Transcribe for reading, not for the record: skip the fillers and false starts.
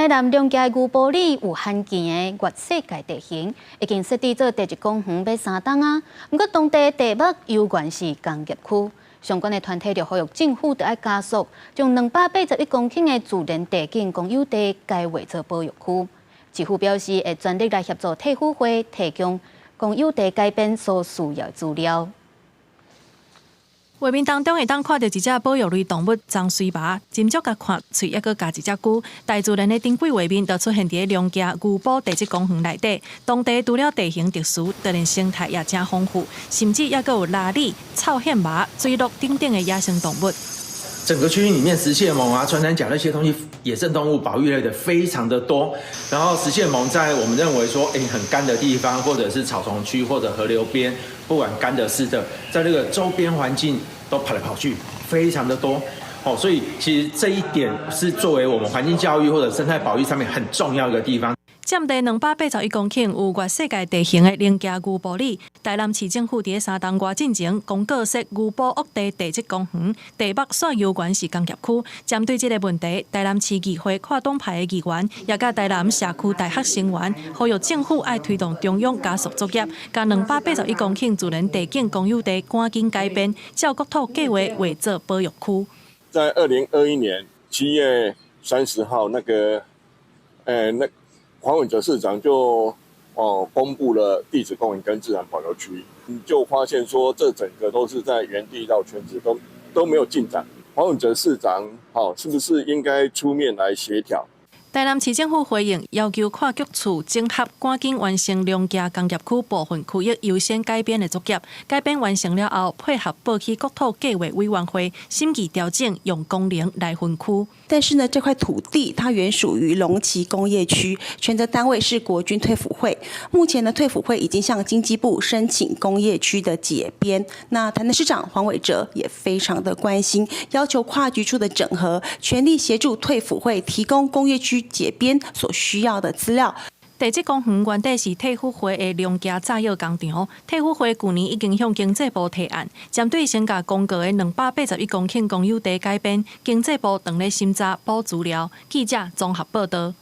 台南两家牛埔里有罕见的越世界地形，已经设置做第一公园要3档啊。不过当地地目有关是工业区，相关的团体就呼吁政府要加速，将281公顷的自然地景公有地改划做保育区。市府表示会全力来协助退辅会提供公有地改变所需要的资料。画面当中会当看到一只保育类动物张水麻，斟酌甲看喙，抑阁加一只龟。大自然的珍贵画面就出现伫两家牛埔地质公园内底。当地除了地形特殊，自然生态也真丰富，甚至抑阁有拉力、草线麻、水鹿等等的野生动物。整个区域里面，石蟹獴啊、穿山甲那些东西，野生动物保育类的非常的多。然后石蟹獴在我们认为说，很干的地方，或者是草丛区，或者河流边，不管干的湿的，在这个周边环境都跑来跑去，非常的多。所以其实这一点是作为我们环境教育或者生态保育上面很重要的一个地方。占地281公顷，有越世界地形的林家牛埔里，台南市政府伫3档外进前公告设牛埔屋地地质公园，地北线有关是工业区。针对这个问题，台南市议会跨党派的议员，也甲台南社区大学成员，呼吁政府爱推动中央加速作业，将281公顷自然地景公有地赶紧改编，照国土计划划作保育区。在2021年7月30号，黄伟哲市长就公布了地质公园跟自然保留区，你就发现说这整个都是在原地绕圈子，都没有进展。黄伟哲市长是不是应该出面来协调？台南市政府回应，要求跨局处整合，赶紧完成两家工业区部分区域优先改编的作业。改编完成了后，配合报起国土计划委员会审议调整，用功能来分区。但是呢，这块土地它原属于龙崎工业区，权责单位是国军退辅会。目前呢，退辅会已经向经济部申请工业区的解编。那台南市长黄伟哲也非常的关心，要求跨局处的整合，全力协助退辅会提供工业区解编所需要的资料。地质公园原底是退辅会的两家炸药工厂，退辅会去年已经向经济部提案，针对先甲公告的281公顷公有地改编，经济部当咧审查补资料。记者综合报道。